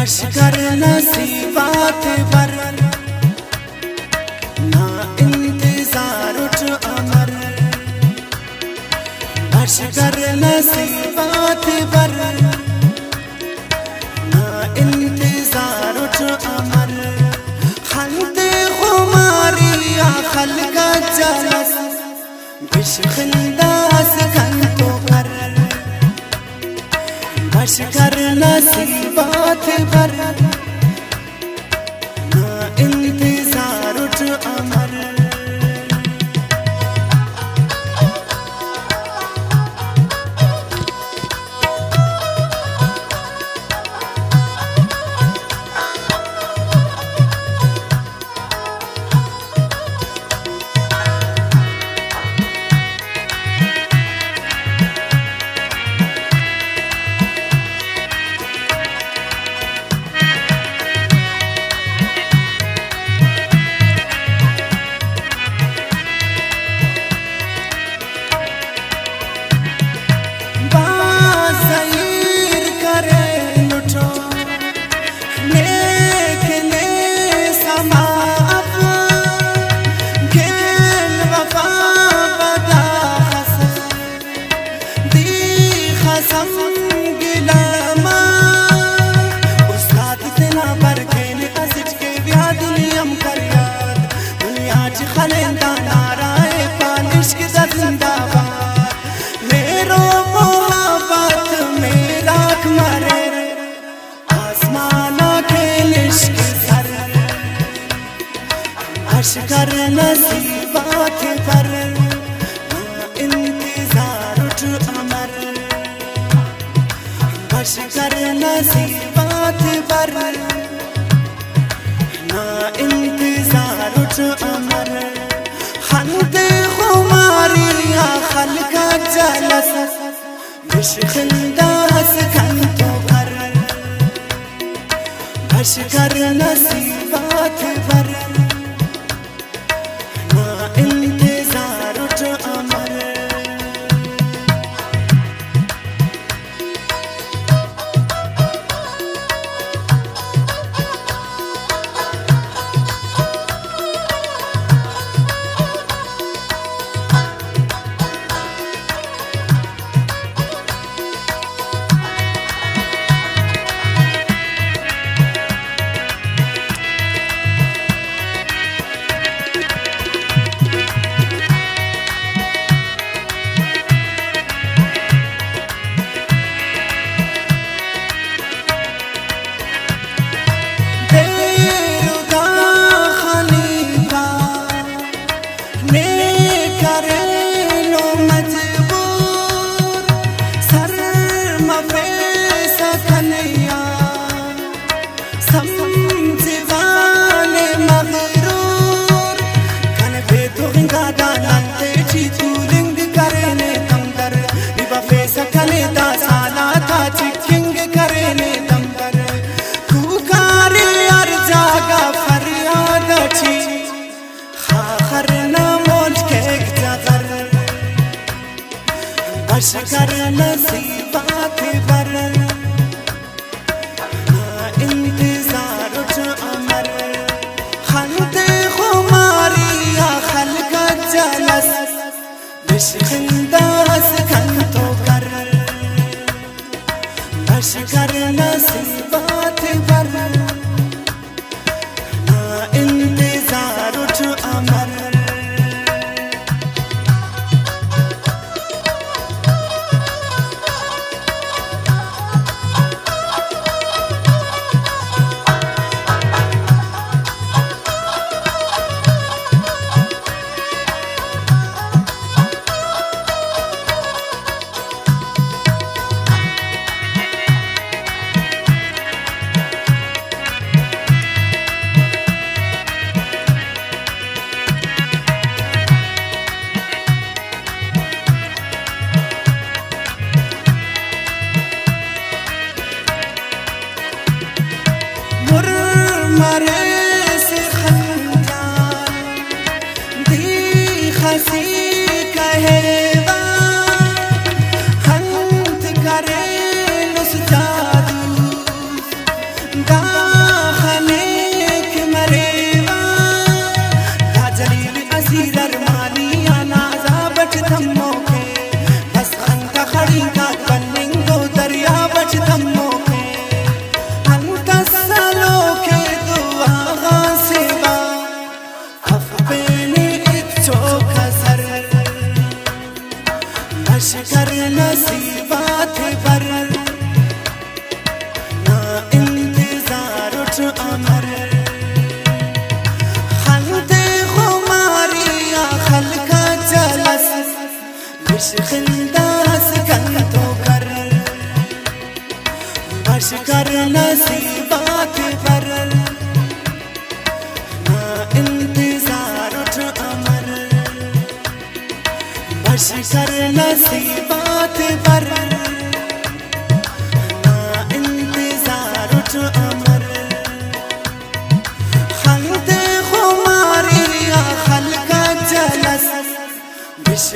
बश कर नसीबात बर ना इंतजार उठ अमर बश कर नसीबात बर ना इंतजार उठ अमर खलते खुमारी या खलक जलस बिश खिंदास खंतो कर बश कर नसीबात बर ना इंतजार उठ अमर बश कर नसीबात बर ना इंतजार उठ अमर बश कर नसीबात बर ना इंतजार उठ अमर खलते खुमारी या खलक जलस बिश खिंदास खंतो कर बश कर नसीबात बर इंतजार उठ अमर बश कर नसीबात बर ना इंतजार उठ अमर खलते खुमारी या खलक जलस बिश खिंदास खंतो कर बश कर नसीबात बर ना इंतजार उठ अमर बशकर नसीबात बर ना इंतजार उठ अमर खलते खुमारी या खल का जलस विश खिंदास कंतो कर बशकर नसीबात बर ना इंतजार उठ अमर बशकर नसीबात बर ना इंतजार उठ अमर खलते खुमारी या खल का जलस विश